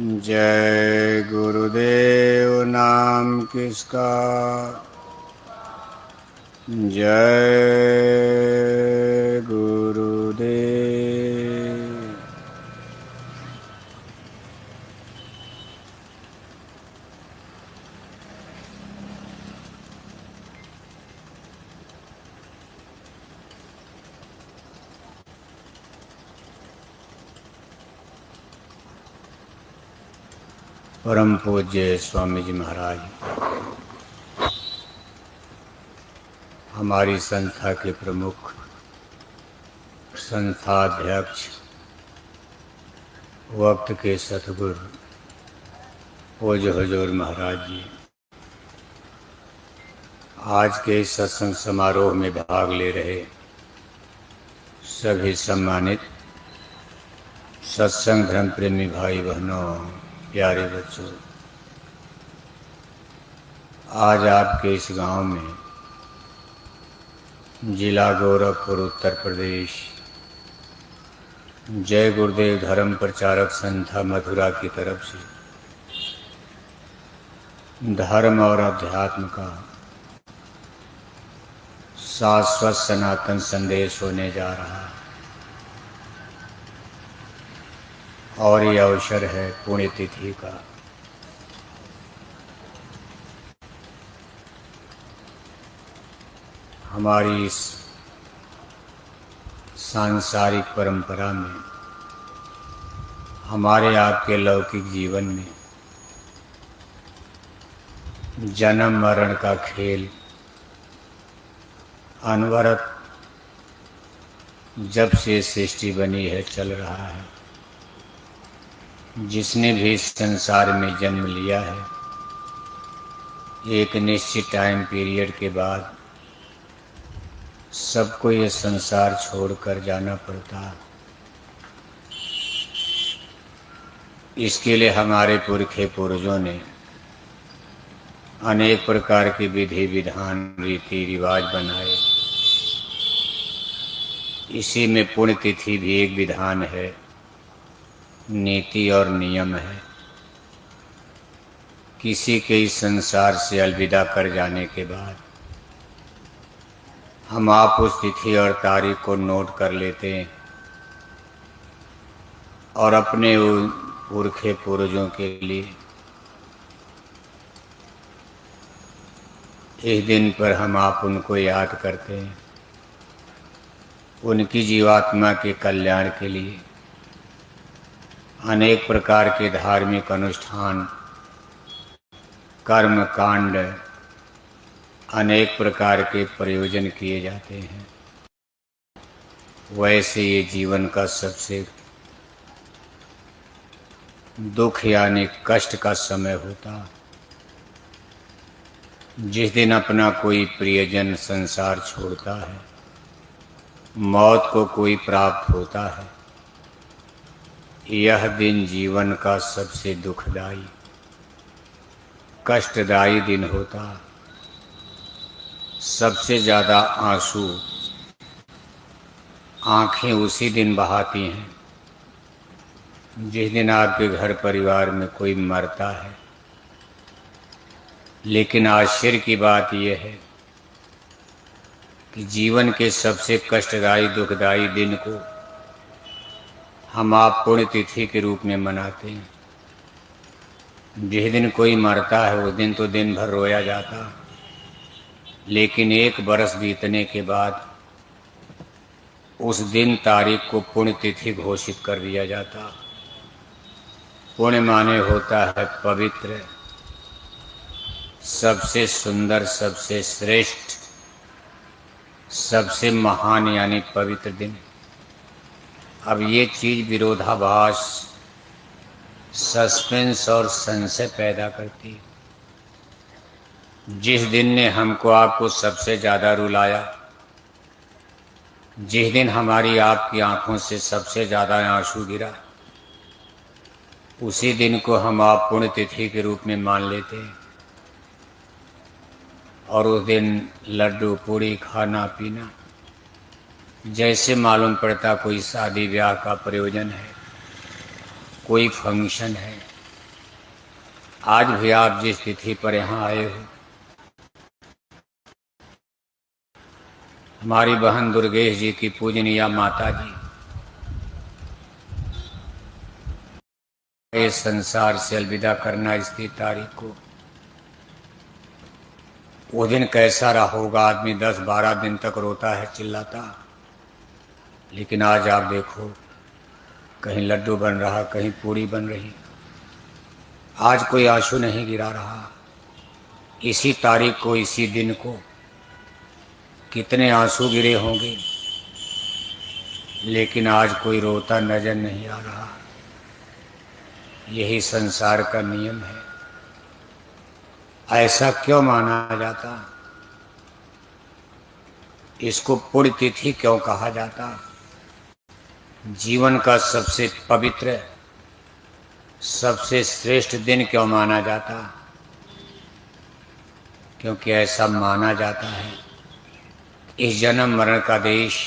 जय गुरुदेव नाम किसका। जय गुरुदेव। परम पूज्य स्वामी जी महाराज, हमारी संस्था के प्रमुख संस्थाध्यक्ष, वक्त के सतगुरु पूज्य हुजूर महाराज जी, आज के इस सत्संग समारोह में भाग ले रहे सभी सम्मानित सत्संग धर्म प्रेमी भाई बहनों, प्यारे बच्चों, आज आपके इस गांव में जिला गोरखपुर उत्तर प्रदेश जय गुरुदेव धर्म प्रचारक संस्था मथुरा की तरफ से धर्म और अध्यात्म का शाश्वत सनातन संदेश होने जा रहा है। और ये अवसर है पुण्यतिथि का। हमारी इस सांसारिक परंपरा में, हमारे आपके लौकिक जीवन में जन्म मरण का खेल अनवरत जब से सृष्टि बनी है चल रहा है। जिसने भी इस संसार में जन्म लिया है, एक निश्चित टाइम पीरियड के बाद सबको ये संसार छोड़कर जाना पड़ता है। इसके लिए हमारे पुरखे पूर्वजों ने अनेक प्रकार के विधि विधान रीति रिवाज बनाए। इसी में पुण्यतिथि भी एक विधान है, नीति और नियम है। किसी के इस संसार से अलविदा कर जाने के बाद हम आप उस तिथि और तारीख को नोट कर लेते हैं और अपने पुरखे पूर्वजों के लिए इस दिन पर हम आप उनको याद करते हैं, उनकी जीवात्मा के कल्याण के लिए अनेक प्रकार के धार्मिक अनुष्ठान, कर्म कांड, अनेक प्रकार के प्रयोजन किए जाते हैं। वैसे ये जीवन का सबसे दुख यानी कष्ट का समय होता, जिस दिन अपना कोई प्रियजन संसार छोड़ता है, मौत को कोई प्राप्त होता है। यह दिन जीवन का सबसे दुखदाई कष्टदायी दिन होता। सबसे ज़्यादा आंसू आँखें उसी दिन बहाती हैं जिस दिन आपके घर परिवार में कोई मरता है। लेकिन आश्चर्य की बात यह है कि जीवन के सबसे कष्टदायी दुखदायी दिन को हम आप पुण्यतिथि के रूप में मनाते हैं। जिस दिन कोई मरता है उस दिन तो दिन भर रोया जाता, लेकिन एक बरस बीतने के बाद उस दिन तारीख को पुण्यतिथि घोषित कर दिया जाता। पुण्य माने होता है पवित्र, सबसे सुंदर, सबसे श्रेष्ठ, सबसे महान यानी पवित्र दिन। अब ये चीज़ विरोधाभास, सस्पेंस और संशय पैदा करती। जिस दिन ने हमको आपको सबसे ज़्यादा रुलाया, जिस दिन हमारी आपकी आंखों से सबसे ज़्यादा आंसू गिरा, उसी दिन को हम आप पुण्यतिथि के रूप में मान लेते हैं। और उस दिन लड्डू पूड़ी खाना पीना जैसे मालूम पड़ता कोई शादी ब्याह का प्रयोजन है, कोई फंक्शन है। आज भी आप जिस तिथि पर यहाँ आए हो, हमारी बहन दुर्गेश जी की पूजनीय माता जी इस संसार से अलविदा करना इस तारीख को, वो दिन कैसा रहा होगा। आदमी 10-12 दिन तक रोता है, चिल्लाता, लेकिन आज आप देखो, कहीं लड्डू बन रहा, कहीं पूरी बन रही, आज कोई आंसू नहीं गिरा रहा। इसी तारीख को, इसी दिन को कितने आंसू गिरे होंगे, लेकिन आज कोई रोता नजर नहीं आ रहा। यही संसार का नियम है। ऐसा क्यों माना जाता? इसको पुण्य तिथि क्यों कहा जाता? जीवन का सबसे पवित्र, सबसे श्रेष्ठ दिन क्यों माना जाता? क्योंकि ऐसा माना जाता है, इस जन्म मरण का देश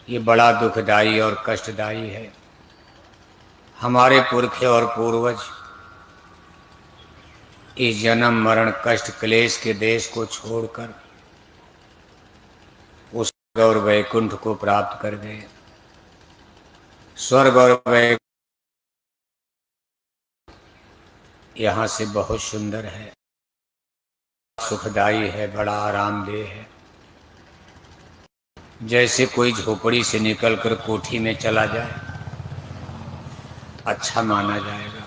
ये बड़ा दुखदाई और कष्टदायी है। हमारे पुरखे और पूर्वज इस जन्म मरण कष्ट क्लेश के देश को छोड़कर उस स्वर्ग और वैकुंठ को प्राप्त कर गए। स्वर्ग और वैकुंठ यहाँ से बहुत सुंदर है, सुखदाई है, बड़ा आरामदेह है। जैसे कोई झोपड़ी से निकलकर कोठी में चला जाए, अच्छा माना जाएगा।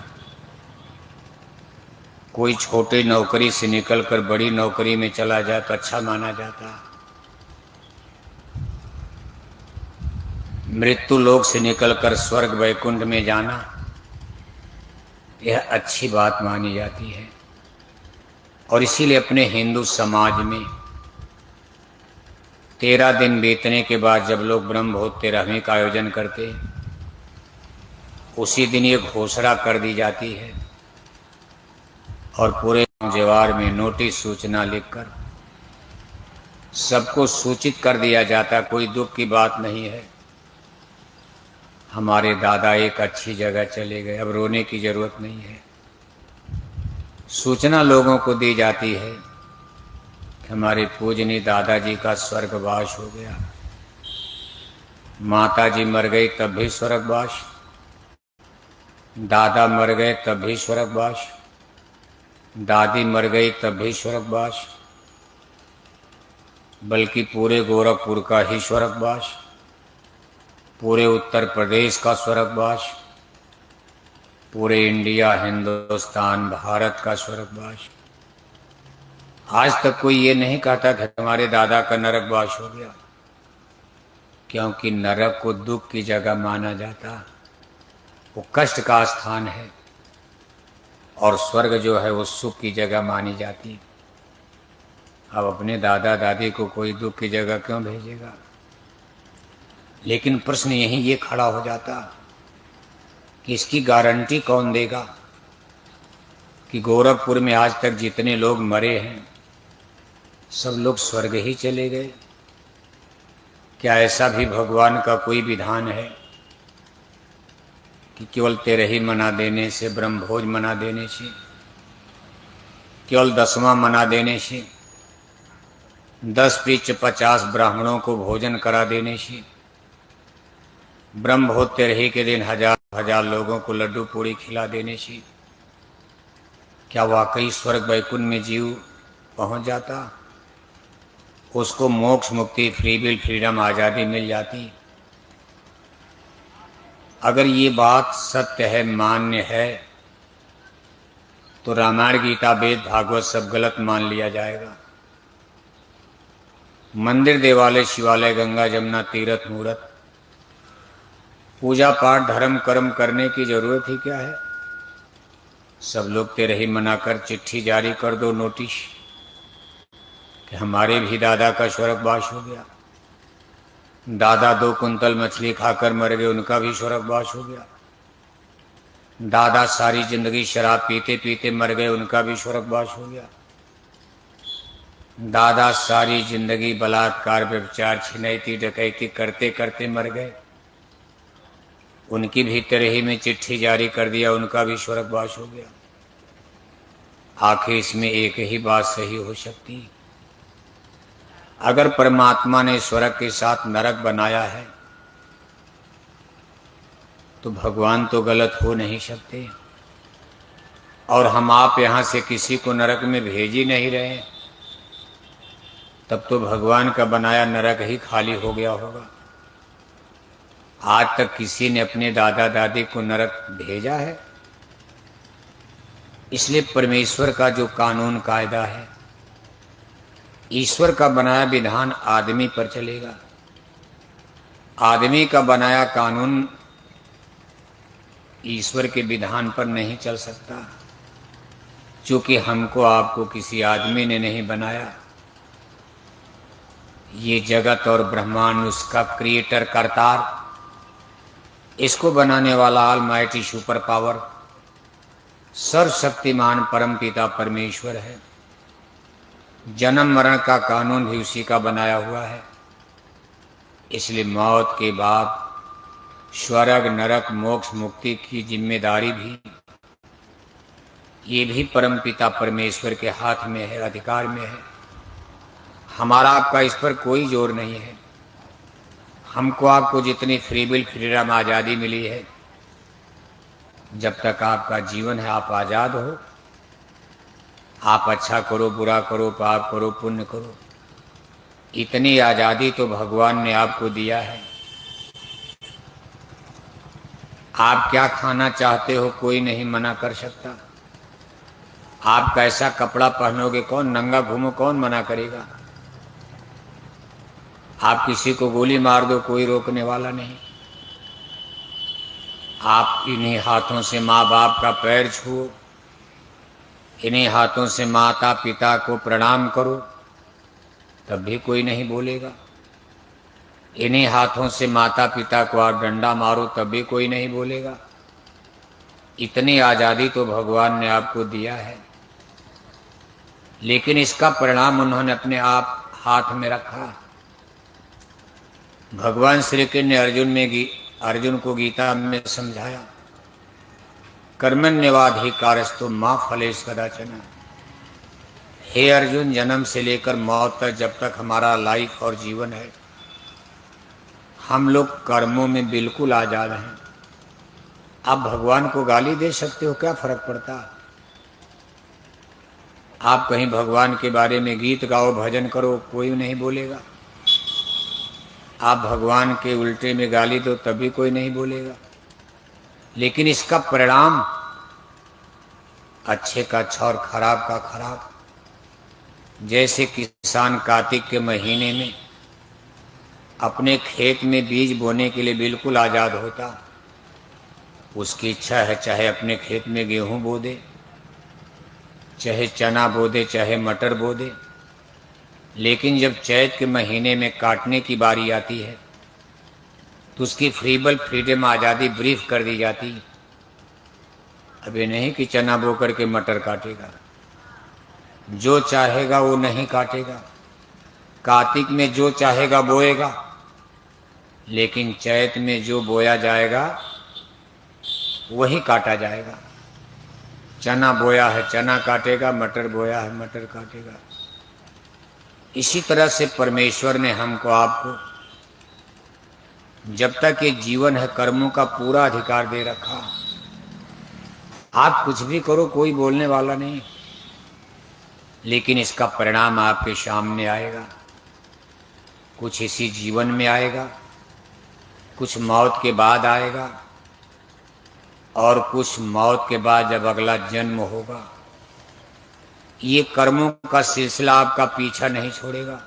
कोई छोटी नौकरी से निकलकर बड़ी नौकरी में चला जाए तो अच्छा माना जाता। मृत्यु लोक से निकलकर स्वर्ग वैकुंठ में जाना, यह अच्छी बात मानी जाती है। और इसीलिए अपने हिंदू समाज में 13 दिन बीतने के बाद जब लोग ब्रह्मभोज 13वीं का आयोजन करते हैं, उसी दिन ये घोषणा कर दी जाती है और पूरे जवार में नोटिस सूचना लिखकर सबको सूचित कर दिया जाता। कोई दुख की बात नहीं है, हमारे दादा एक अच्छी जगह चले गए, अब रोने की जरूरत नहीं है। सूचना लोगों को दी जाती है कि हमारे पूजनीय दादाजी का स्वर्गवास हो गया। माता जी मर गई तब भी स्वर्गवास, दादा मर गए तब भी स्वर्गवास, दादी मर गई तब भी स्वर्गवास, बल्कि पूरे गोरखपुर का ही स्वर्गवास, पूरे उत्तर प्रदेश का स्वर्गवास, पूरे इंडिया, हिंदुस्तान, भारत का स्वर्गवास। आज तक कोई ये नहीं कहता कि हमारे दादा का नरकवास हो गया, क्योंकि नरक को दुख की जगह माना जाता, वो कष्ट का स्थान है, और स्वर्ग जो है वो सुख की जगह मानी जाती। अब अपने दादा दादी को कोई दुख की जगह क्यों भेजेगा? लेकिन प्रश्न यही ये खड़ा हो जाता कि इसकी गारंटी कौन देगा कि गोरखपुर में आज तक जितने लोग मरे हैं सब लोग स्वर्ग ही चले गए? क्या ऐसा भी भगवान का कोई विधान है कि केवल 13 मना देने से, ब्रह्मभोज मना देने से, केवल 10वां मना देने से, 10 पिच 50 ब्राह्मणों को भोजन करा देने से, ब्रह्मभोज 13 के दिन हजार लोगों को लड्डू पूड़ी खिला देने से क्या वाकई स्वर्ग वैकुंठ में जीव पहुंच जाता? उसको मोक्ष, मुक्ति, फ्री विल, फ्रीडम, आज़ादी मिल जाती? अगर ये बात सत्य है, मान्य है, तो रामायण, गीता, वेद, भागवत सब गलत मान लिया जाएगा। मंदिर, देवालय, शिवालय, गंगा, जमुना, तीर्थ, मूर्त, पूजा पाठ, धर्म, कर्म करने की जरूरत ही क्या है? सब लोग 13 मनाकर चिट्ठी जारी कर दो, नोटिस, कि हमारे भी दादा का स्वर्गवास हो गया। दादा 2 कुंतल मछली खाकर मर गए, उनका भी स्वर्गवास हो गया। दादा सारी जिंदगी शराब पीते पीते मर गए, उनका भी स्वर्गवास हो गया। दादा सारी जिंदगी बलात्कार, व्यभिचार, छिनैती, डकैती करते करते मर गए, उनकी भी 13 में चिट्ठी जारी कर दिया, उनका भी स्वर्गवास हो गया। आखिर इसमें एक ही बात सही हो सकती है, अगर परमात्मा ने स्वर्ग के साथ नरक बनाया है तो भगवान तो गलत हो नहीं सकते, और हम आप यहां से किसी को नरक में भेज ही नहीं रहे, तब तो भगवान का बनाया नरक ही खाली हो गया होगा। आज तक किसी ने अपने दादा दादी को नरक भेजा है? इसलिए परमेश्वर का जो कानून कायदा है, ईश्वर का बनाया विधान आदमी पर चलेगा। आदमी का बनाया कानून ईश्वर के विधान पर नहीं चल सकता, क्योंकि हमको आपको किसी आदमी ने नहीं बनाया। ये जगत और ब्रह्मांड उसका क्रिएटर करतार, इसको बनाने वाला ऑलमाइटी सुपर पावर सर्वशक्तिमान परम पिता परमेश्वर है। जन्म मरण का कानून भी उसी का बनाया हुआ है। इसलिए मौत के बाद स्वर्ग नरक मोक्ष मुक्ति की जिम्मेदारी भी ये भी परम पिता परमेश्वर के हाथ में है, अधिकार में है। हमारा आपका इस पर कोई जोर नहीं है। हमको आपको जितनी फ्री विल फ्रीडम आज़ादी मिली है, जब तक आपका जीवन है आप आज़ाद हो। आप अच्छा करो बुरा करो पाप करो पुण्य करो, इतनी आज़ादी तो भगवान ने आपको दिया है। आप क्या खाना चाहते हो कोई नहीं मना कर सकता। आप कैसा कपड़ा पहनोगे, कौन नंगा घूमो कौन मना करेगा। आप किसी को गोली मार दो कोई रोकने वाला नहीं। आप इन्हीं हाथों से माँ बाप का पैर छुओ, इन्हीं हाथों से माता पिता को प्रणाम करो, तब भी कोई नहीं बोलेगा। इन्हीं हाथों से माता पिता को आप डंडा मारो, तब भी कोई नहीं बोलेगा। इतनी आज़ादी तो भगवान ने आपको दिया है, लेकिन इसका परिणाम उन्होंने अपने आप हाथ में रखा। भगवान श्री कृष्ण ने अर्जुन को गीता में समझाया, कर्मण्येवाधिकारस्तु मा फलेषु कदाचन। हे अर्जुन, जन्म से लेकर मौत तक जब तक हमारा लाइफ और जीवन है, हम लोग कर्मों में बिल्कुल आजाद हैं। आप भगवान को गाली दे सकते हो, क्या फर्क पड़ता। आप कहीं भगवान के बारे में गीत गाओ भजन करो, कोई नहीं बोलेगा। आप भगवान के उल्टे में गाली दो तभी कोई नहीं बोलेगा। लेकिन इसका परिणाम अच्छे का अच्छा और खराब का खराब। जैसे किसान कार्तिक के महीने में अपने खेत में बीज बोने के लिए बिल्कुल आज़ाद होता। उसकी इच्छा है चाहे अपने खेत में गेहूं बो दे, चाहे चना बो दे, चाहे मटर बो दे। लेकिन जब चैत के महीने में काटने की बारी आती है तो उसकी फ्रीडम आज़ादी ब्रीफ कर दी जाती। अभी नहीं कि चना बो करके मटर काटेगा, जो चाहेगा वो नहीं काटेगा। कार्तिक में जो चाहेगा बोएगा, लेकिन चैत में जो बोया जाएगा वही काटा जाएगा। चना बोया है चना काटेगा, मटर बोया है मटर काटेगा। इसी तरह से परमेश्वर ने हमको आपको जब तक ये जीवन है कर्मों का पूरा अधिकार दे रखा। आप कुछ भी करो, कोई बोलने वाला नहीं, लेकिन इसका परिणाम आपके सामने आएगा। कुछ इसी जीवन में आएगा, कुछ मौत के बाद आएगा, और कुछ मौत के बाद जब अगला जन्म होगा। ये कर्मों का सिलसिला आपका पीछा नहीं छोड़ेगा।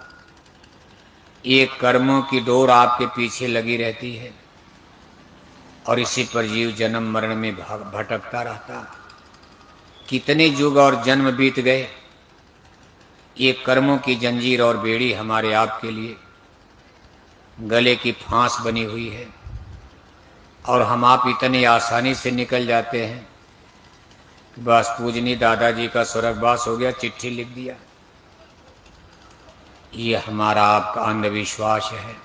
ये कर्मों की डोर आपके पीछे लगी रहती है, और इसी पर जीव जन्म मरण में भटकता रहता। कितने युग और जन्म बीत गए। ये कर्मों की जंजीर और बेड़ी हमारे आपके लिए गले की फांस बनी हुई है, और हम आप इतनी आसानी से निकल जाते हैं। बस पूजनी दादाजी का स्वर्गवास हो गया, चिट्ठी लिख दिया। ये हमारा आपका अंधविश्वास है,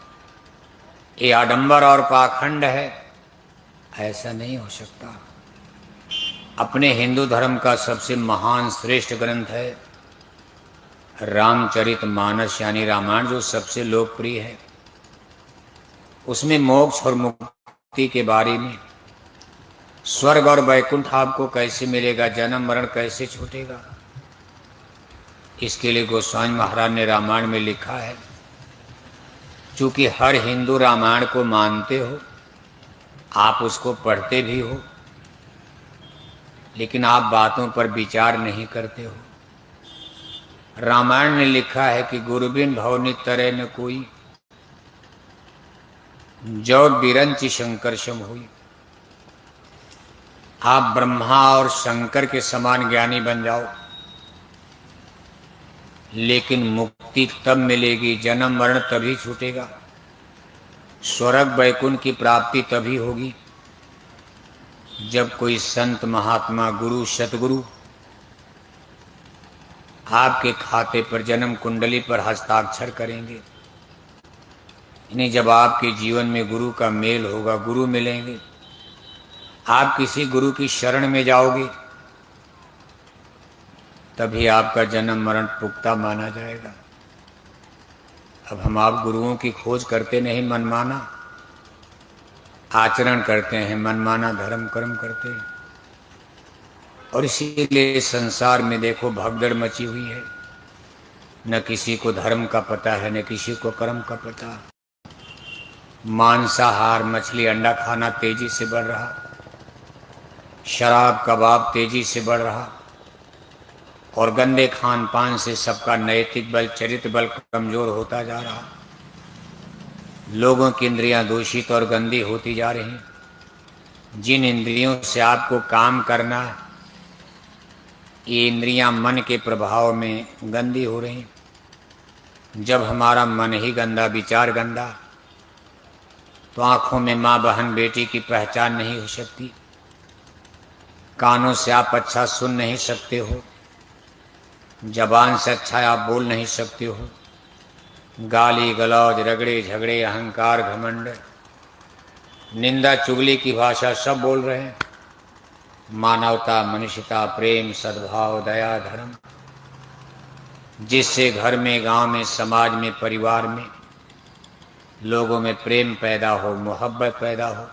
ये आडंबर और पाखंड है। ऐसा नहीं हो सकता। अपने हिंदू धर्म का सबसे महान श्रेष्ठ ग्रंथ है रामचरितमानस यानी रामायण, जो सबसे लोकप्रिय है। उसमें मोक्ष और मुक्ति के बारे में, स्वर्ग और वैकुंठ आपको कैसे मिलेगा, जन्म मरण कैसे छूटेगा, इसके लिए गोस्वामी महाराज ने रामायण में लिखा है। चूंकि हर हिंदू रामायण को मानते हो, आप उसको पढ़ते भी हो, लेकिन आप बातों पर विचार नहीं करते हो। रामायण ने लिखा है कि गुरुबिन भवनि तरह न कोई, जो बिरंच शंकरशम हुई। आप ब्रह्मा और शंकर के समान ज्ञानी बन जाओ, लेकिन मुक्ति तब मिलेगी, जन्म मरण तभी छूटेगा, स्वर्ग वैकुंठ की प्राप्ति तभी होगी जब कोई संत महात्मा गुरु सतगुरु आपके खाते पर जन्म कुंडली पर हस्ताक्षर करेंगे। इन्हें जब आपके जीवन में गुरु का मेल होगा, गुरु मिलेंगे, आप किसी गुरु की शरण में जाओगे, तभी आपका जन्म मरण पुख्ता माना जाएगा। अब हम आप गुरुओं की खोज करते नहीं, मनमाना आचरण करते हैं, मनमाना धर्म कर्म करते हैं, और इसीलिए संसार में देखो भगदड़ मची हुई है। न किसी को धर्म का पता है, न किसी को कर्म का पता। मांसाहार मछली अंडा खाना तेजी से बढ़ रहा, शराब कबाब तेजी से बढ़ रहा, और गंदे खान पान से सबका नैतिक बल चरित्र बल कमजोर होता जा रहा। लोगों की इंद्रियां दूषित और गंदी होती जा रही। जिन इंद्रियों से आपको काम करना है, ये इंद्रियां मन के प्रभाव में गंदी हो रही। जब हमारा मन ही गंदा, विचार गंदा, तो आंखों में माँ बहन बेटी की पहचान नहीं हो सकती, कानों से आप अच्छा सुन नहीं सकते हो, जबान से अच्छा आप बोल नहीं सकते हो। गाली गलौज रगड़े झगड़े अहंकार घमंड निंदा चुगली की भाषा सब बोल रहे हैं। मानवता मनुष्यता प्रेम सद्भाव दया धर्म, जिससे घर में गांव में समाज में परिवार में लोगों में प्रेम पैदा हो, मोहब्बत पैदा हो।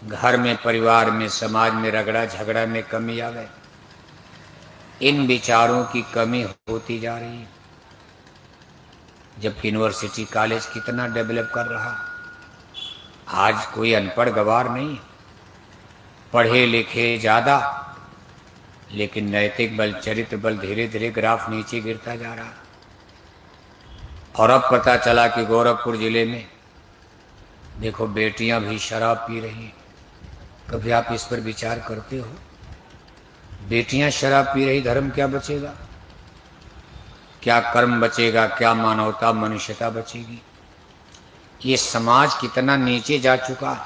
घर में परिवार में समाज में रगड़ा झगड़ा में कमी आ गई। इन विचारों की कमी होती जा रही है। जबकि यूनिवर्सिटी कॉलेज कितना डेवलप कर रहा, आज कोई अनपढ़ गवार नहीं, पढ़े लिखे ज़्यादा, लेकिन नैतिक बल चरित्र बल धीरे धीरे ग्राफ नीचे गिरता जा रहा। और अब पता चला कि गोरखपुर जिले में देखो बेटियां भी शराब पी रही हैं। कभी आप इस पर विचार करते हो? बेटियां शराब पी रही, धर्म क्या बचेगा, क्या कर्म बचेगा, क्या मानवता मनुष्यता बचेगी? ये समाज कितना नीचे जा चुका है,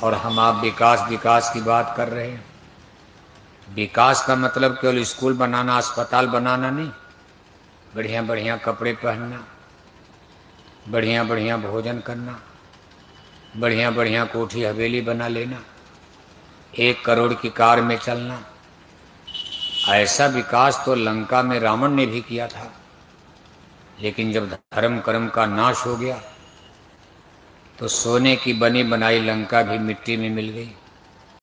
और हम आप विकास विकास की बात कर रहे हैं। विकास का मतलब केवल स्कूल बनाना, अस्पताल बनाना नहीं, बढ़िया बढ़िया कपड़े पहनना, बढ़िया बढ़िया भोजन करना, बढ़िया बढ़िया कोठी हवेली बना लेना, 1 करोड़ की कार में चलना। ऐसा विकास तो लंका में रावण ने भी किया था, लेकिन जब धर्म कर्म का नाश हो गया तो सोने की बनी बनाई लंका भी मिट्टी में मिल गई।